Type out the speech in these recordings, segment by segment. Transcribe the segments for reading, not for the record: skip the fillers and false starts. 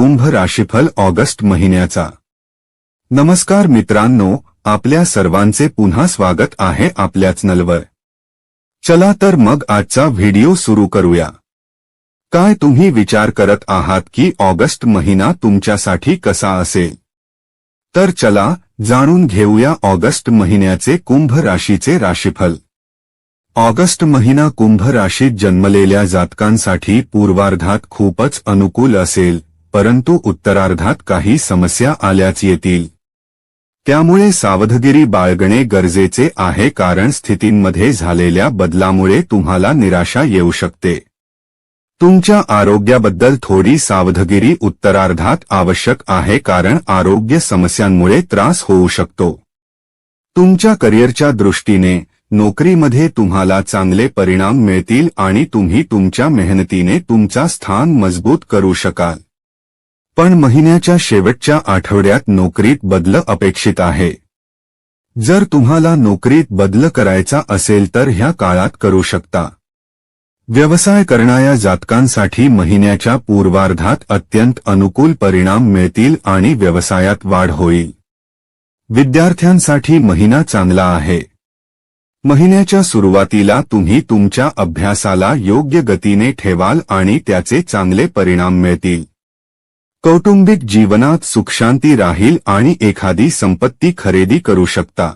Kumbh राशीफल August महिन्याचा। नमस्कार मित्रांनो, आपल्या सर्वांचे पुन्हा स्वागत आहे आपल्या चॅनलवर। चला तर मग आजचा व्हिडिओ सुरू करूया। काय तुम्ही विचार करत आहात की ऑगस्ट महिना तुमच्यासाठी कसा असेल? तर चला जाणून घेऊया ऑगस्ट महिन्याचे कुंभ राशीचे राशीफल। ऑगस्ट महिना कुंभ राशीत जन्मलेल्या जातकांसाठी पूर्वार्धात खूपच अनुकूल असेल, परंतु उत्तरार्धात काही समस्या आल्याच येतील। त्यामुळे सावधगिरी बाळगणे गरजेचे आहे, कारण स्थितींमध्ये झालेल्या बदलामुळे तुम्हाला निराशा येऊ शकते। तुमच्या आरोग्याबद्दल थोडी सावधगिरी उत्तरार्धात आवश्यक आहे, कारण आरोग्य समस्यांमुळे त्रास होऊ शकतो। तुमच्या करिअरच्या दृष्टीने नोकरीमध्ये तुम्हाला चांगले परिणाम मिळतील आणि तुम्ही तुमच्या मेहनतीने तुमचा स्थान मजबूत करू शकाल। पण महिन्याच्या शेवटच्या आठवड्यात नोकरीत बदल अपेक्षित आहे। जर तुम्हाला नोकरीत बदल करायचा असेल तर ह्या काळात करू शकता। व्यवसाय करणाऱ्या जातकांसाठी महिन्याच्या पूर्वार्धात अत्यंत अनुकूल परिणाम मिळतील आणि व्यवसायात वाढ होईल। विद्यार्थ्यांसाठी महिना चांगला आहे। महिन्याच्या सुरुवातीला तुम्ही तुमच्या अभ्यासाला योग्य गतीने ठेवाल आणि त्याचे चांगले परिणाम मिळतील। कौटुंबिक जीवनात सुखशांती राहील आणि एखादी संपत्ती खरेदी करू शकता।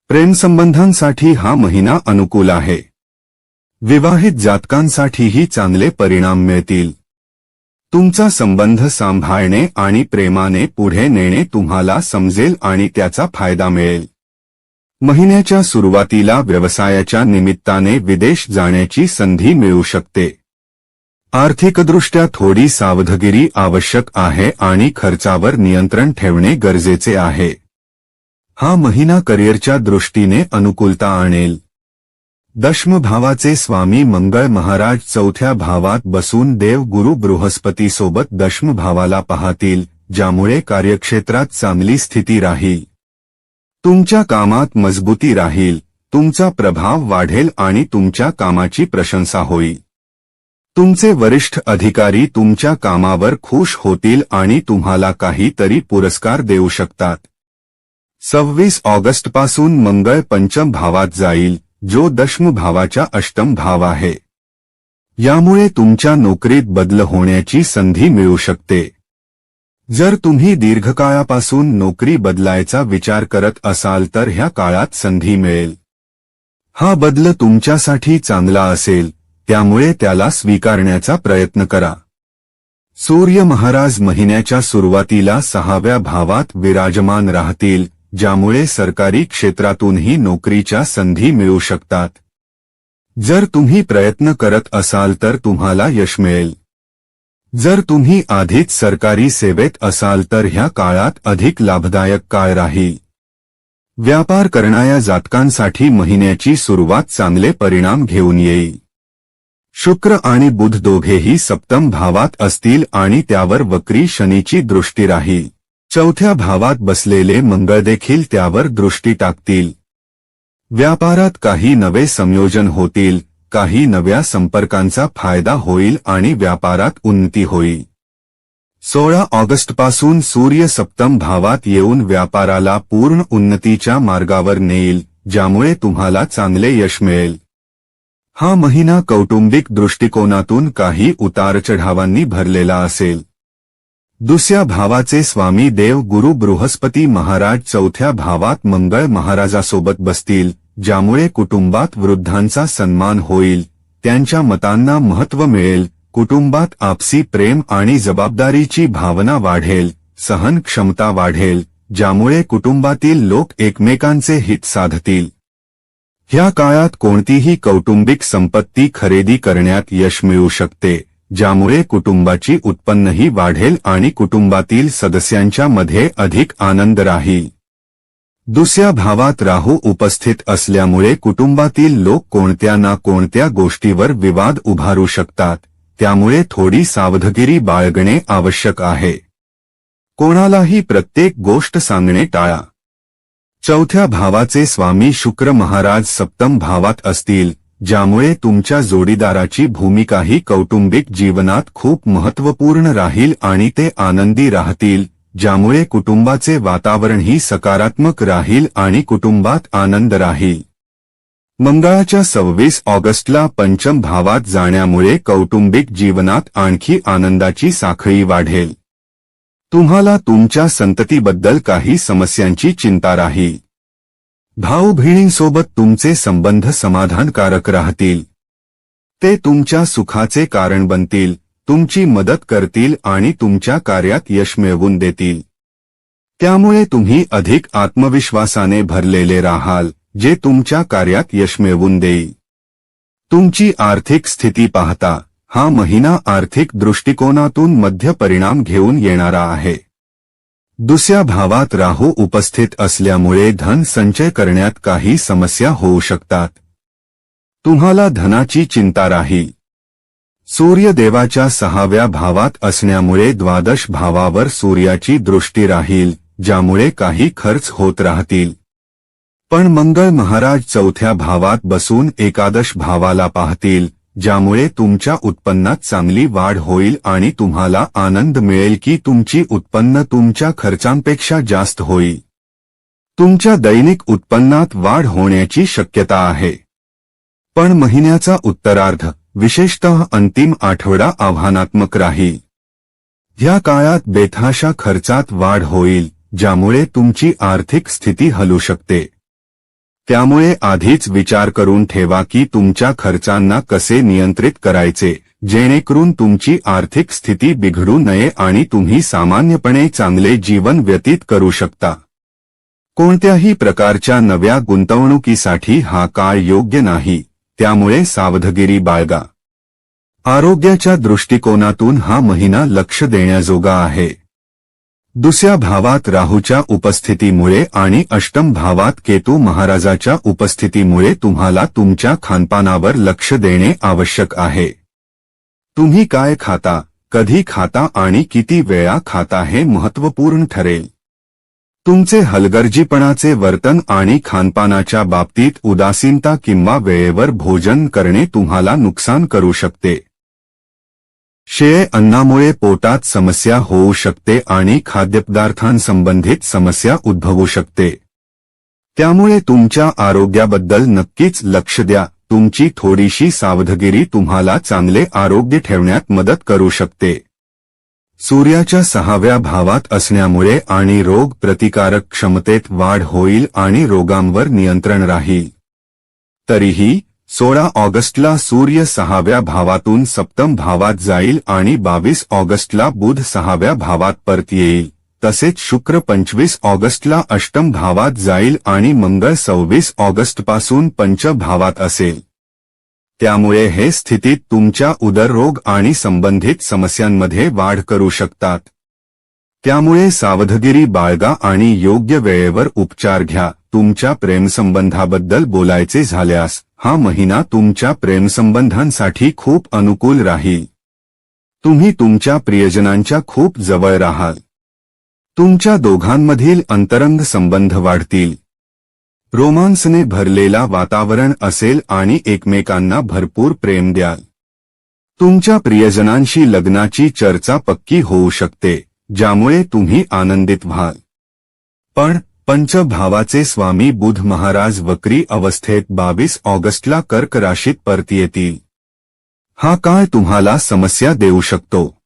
प्रेमसंबंधांसाठी हा महिना अनुकूल आहे। विवाहित जातकांसाठीही चांगले परिणाम मिळतील। तुमचा संबंध सांभाळणे आणि प्रेमाने पुढे नेणे तुम्हाला समजेल आणि त्याचा फायदा मिळेल। महिन्याच्या सुरुवातीला व्यवसायाच्या निमित्ताने विदेश जाण्याची संधी मिळू शकते। आर्थिकदृष्ट्या थोडी सावधगिरी आवश्यक आहे आणि खर्चावर नियंत्रण ठेवणे गरजेचे आहे। हा महिना करिअरच्या दृष्टीने अनुकूलता आणेल। दशम भावाचे स्वामी मंगळ महाराज चौथ्या भावात बसून देव गुरु बृहस्पती सोबत दशम भावाला पाहतील, ज्यामुळे कार्यक्षेत्रात चांगली स्थिती राहील। तुमच्या कामात मजबूती राहील, तुमचा प्रभाव वाढेल आणि तुमच्या कामाची प्रशंसा होईल। तुमचे वरिष्ठ अधिकारी तुमच्या कामावर खुश होतील आणि तुम्हाला काहीतरी पुरस्कार देऊ शकतात। 26 ऑगस्टपासून मंगळ पंचम भावात जाईल, जो दशम भावाच्या अष्टम भाव आहे। यामुळे तुमच्या नोकरीत बदल होण्याची संधी मिळू शकते। जर तुम्ही दीर्घकाळापासून नोकरी बदलायचा विचार करत असाल तर ह्या काळात संधी मिळेल। हा बदल तुमच्यासाठी चांगला असेल, त्यामुळे त्याला स्वीकारण्याचा प्रयत्न करा। सूर्य महाराज महिन्याच्या सुरुवातीला 6व्या भावात विराजमान राहतील, ज्यामुळे सरकारी क्षेत्रातूनही नोकरीच्या संधी मिळू शकतात। जर तुम्ही प्रयत्न करत असाल तर तुम्हाला यश मिळेल। जर तुम्ही आधीच सरकारी सेवेत असाल तर ह्या काळात अधिक लाभदायक काळ राहील। व्यापार करणाऱ्या जातकांसाठी महिन्याची सुरुवात चांगले परिणाम घेऊन येईल। शुक्र आणि बुध दोघेही सप्तम भावात असतील आणि त्यावर वक्री शनीची दृष्टी राहील। चौथ्या भावात बसलेले मंगळ देखील त्यावर दृष्टी टाकतील। व्यापारात काही नवे संयोजन होतील, काही नव्या संपर्कांचा फायदा होईल आणि व्यापारात उन्नती होईल। 16 ऑगस्टपासून सूर्य सप्तम भावात येऊन व्यापाराला पूर्ण उन्नतीच्या मार्गावर नेईल, ज्यामुळे तुम्हाला चांगले यश मिळेल। हा महिना कौटुंबिक दृष्टिकोनातून काही उतारचढावांनी भरलेला असेल। दुसऱ्या भावाचे स्वामी देव गुरु बृहस्पती महाराज चौथ्या भावात मंगळ महाराजासोबत बसतील, ज्यामुळे कुटुंबात वृद्धांचा सन्मान होईल, त्यांच्या मतांना महत्त्व मिळेल। कुटुंबात आपसी प्रेम आणि जबाबदारीची भावना वाढेल, सहन क्षमता वाढेल, ज्यामुळे कुटुंबातील लोक एकमेकांचे हित साधतील। ह्या काळात कोणतीही कौटुंबिक संपत्ती खरेदी करण्यात यश मिळू शकते, ज्यामुळे कुटुंबाची उत्पन्नही वाढेल आणि कुटुंबातील सदस्यांच्या मध्ये अधिक आनंद राहील। दुसऱ्या भावात राहू उपस्थित असल्यामुळे कुटुंबातील लोक कोणत्या ना कोणत्या गोष्टीवर विवाद उभारू शकतात, त्यामुळे थोडी सावधगिरी बाळगणे आवश्यक आहे। कोणालाही प्रत्येक गोष्ट सांगणे टाळा। चौथ्या भावाचे स्वामी शुक्र महाराज सप्तम भावात असतील, ज्यामुळे तुमच्या जोडीदाराची भूमिकाही कौटुंबिक जीवनात खूप महत्त्वपूर्ण राहील आणि ते आनंदी राहतील, ज्यामुळे कुटुंबाचे वातावरणही सकारात्मक राहील आणि कुटुंबात आनंद राहील. मंगळाच्या 26 ऑगस्टला पंचम भावात जाण्यामुळे कौटुंबिक जीवनात आणखी आनंदाची साखळी वाढेल. तुम्हाला तुमच्या संततीबद्दल काही समस्यांची चिंता राहील. भाऊ बहिणींसोबत तुमचे संबंध समाधानकारक राहतील. ते तुमच्या सुखाचे कारण बनतील, तुमची मदत करतील आणि तुमच्या कार्यात यश मिळवून देतील. त्यामुळे तुम्ही अधिक आत्मविश्वासाने भरलेले राहाल, जे तुमच्या कार्यात यश मिळवून देईल. तुमची आर्थिक स्थिती पाहता हा महिना आर्थिक दृष्टिकोनातून मध्य परिणाम घेऊन येणारा आहे. दुसऱ्या भावात राहू उपस्थित असल्यामुळे धन संचय करण्यात काही समस्या होऊ शकतात. तुम्हाला धनाची चिंता राहील. सूर्यदेवाच्या 6व्या भावात असण्यामुळे द्वादश भावावर सूर्याची दृष्टी राहील, ज्यामुळे काही खर्च होत राहतील. पण मंगळ महाराज 4थ्या भावात बसून एकादश भावाला पाहतील, ज्यामुळे तुमच्या उत्पन्नात चांगली वाढ होईल आणि तुम्हाला आनंद मिळेल की तुमची उत्पन्न तुमच्या खर्चांपेक्षा जास्त होईल. तुमच्या दैनिक उत्पन्नात वाढ होण्याची शक्यता आहे. पण महिन्याचा उत्तरार्ध, विशेषतः अंतिम आठवडा आव्हानात्मक राहील. या काळात बेतहाशा खर्चात वाढ होईल, ज्यामुळे तुमची आर्थिक स्थिती हलू शकते. त्यामुळे आधीच विचार करून ठेवा की तुमच्या खर्चांना कसे नियंत्रित करायचे, जेणेकरून तुमची आर्थिक स्थिती बिघडू नये आणि तुम्ही सामान्यपणे चांगले जीवन व्यतीत करू शकता. कोणत्याही प्रकारच्या नव्या गुंतवणुकीसाठी हा काळ योग्य नाही, त्यामुळे सावधगिरी बाळगा. आरोग्याच्या दृष्टिकोनातून हा महिना लक्ष देण्याजोगा आहे. दुसऱ्या भावात राहूच्या उपस्थितीमुळे आणि अष्टम भावात केतू महाराजाच्या उपस्थितीमुळे तुम्हाला तुमच्या खानपानावर लक्ष देणे आवश्यक आहे. तुम्ही काय खाता, कधी खाता आणि किती वेळा खाता हे महत्त्वपूर्ण ठरेल. तुमचे हलगर्जीपणाचे वर्तन आणि खानपानाच्या बाबतीत उदासीनता किंवा वेळेवर भोजन करणे तुम्हाला नुकसान करू शकते. शेळे अन्नामुळे पोटात समस्या होऊ शकते आणि खाद्यपदार्थांसंबंधित समस्या उद्भवू शकते. त्यामुळे तुमच्या आरोग्याबद्दल नक्कीच लक्ष द्या. तुमची थोडीशी सावधगिरी तुम्हाला चांगले आरोग्य ठेवण्यात मदत करू शकते. सूर्याच्या 6व्या भावात असण्यामुळे आणि रोग प्रतिकारक क्षमतेत वाढ होईल आणि रोगांवर नियंत्रण राहील. तरीही 16 ऑगस्टला सूर्य 6व्या भावातून सप्तम भावात जाईल आणि 22 ऑगस्टला बुध 6व्या भावात परत येईल. तसेच शुक्र 25 ऑगस्टला अष्टम भावात जाईल आणि मंगळ 26 ऑगस्टपासून पंचम भावात असेल. त्यामुळे हे स्थितीत तुमच्या उदररोग आणि संबंधित समस्यांमध्ये वाढ करू शकतात. त्यामुळे सावधगिरी बाळगा आणि योग्य वेळेवर उपचार घ्या. तुमच्या प्रेमसंबंधाबद्दल बोलायचे झाल्यास हा महिना तुमच्या प्रेमसंबंधांसाठी खूप अनुकूल राहील. तुम्ही तुमच्या प्रियजनांच्या खूप जवळ राहाल. तुमच्या दोघांमधील अंतरंग संबंध वाढतील. रोमांसने भरलेला वातावरण असेल आणि एकमेकांना भरपूर प्रेम द्याल. तुमच्या प्रियजनांशी लग्नाची चर्चा पक्की होऊ शकते, ज्यामुळे तुम्ही आनंदित व्हाल. पण पंचभावाचे स्वामी बुध महाराज वक्री अवस्थेत 22 ऑगस्टला कर्क राशीत परत येतील. हा काळ तुम्हाला समस्या देऊ शकतो.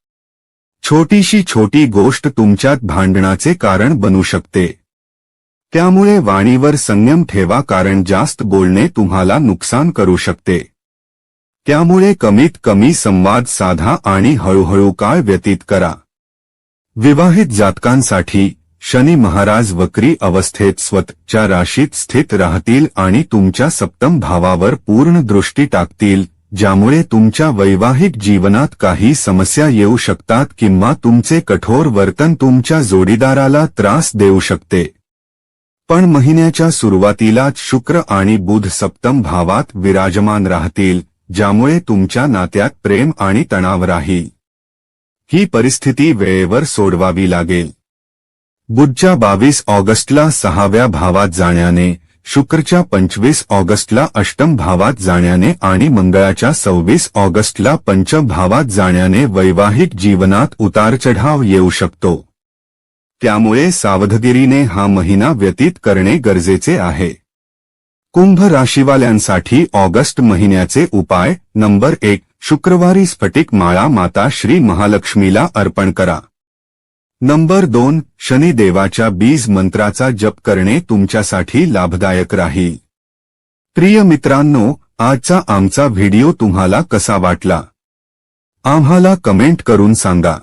छोटी गोष्ट तुमच्यात भांडणाचे कारण बनू शकते. त्यामुळे वाणीवर संयम ठेवा, कारण जास्त बोलणे तुम्हाला नुकसान करू शकते. त्यामुळे कमीत कमी संवाद साधा आणि हळूहळू काळ व्यतीत करा. विवाहित जातकांसाठी शनी महाराज वक्री अवस्थेत स्वतःच्या राशीत स्थित राहतील आणि तुमच्या सप्तम भावावर पूर्ण दृष्टी टाकतील, ज्यामुळे तुमच्या वैवाहिक जीवनात काही समस्या येऊ शकतात किंवा तुमचे कठोर वर्तन तुमच्या जोडीदाराला त्रास देऊ शकते. पण महिन्याच्या सुरुवातीलाच शुक्र आणि बुध सप्तम भावात विराजमान राहतील, ज्यामुळे तुमच्या नात्यात प्रेम आणि तणाव राहील. ही परिस्थिती वेळेवर सोडवावी लागेल. बुधच्या 22 ऑगस्टला 6व्या भावात जाण्याने शुक्रच्या 25 ऑगस्टला अष्टम भावात जाण्याने आणि मंगळाच्या 26 ऑगस्टला पंचम भावात जाण्याने वैवाहिक जीवनात उतारचढाव येऊ शकतो. त्यामुळे सावधगिरीने हा महिना व्यतीत करणे गरजेचे आहे. कुंभ राशीवाल्यांसाठी ऑगस्ट महिन्याचे उपाय. नंबर 1. शुक्रवारी स्फटिक माळा माता श्री महालक्ष्मीला अर्पण करा. नंबर 2. शनिदेवाच्या बीज मंत्राचा जप करणे तुमच्यासाठी लाभदायक राहील. प्रिय मित्रांनो, आजचा आमचा व्हिडिओ तुम्हाला कसा वाटला? आम्हाला कमेंट करून सांगा.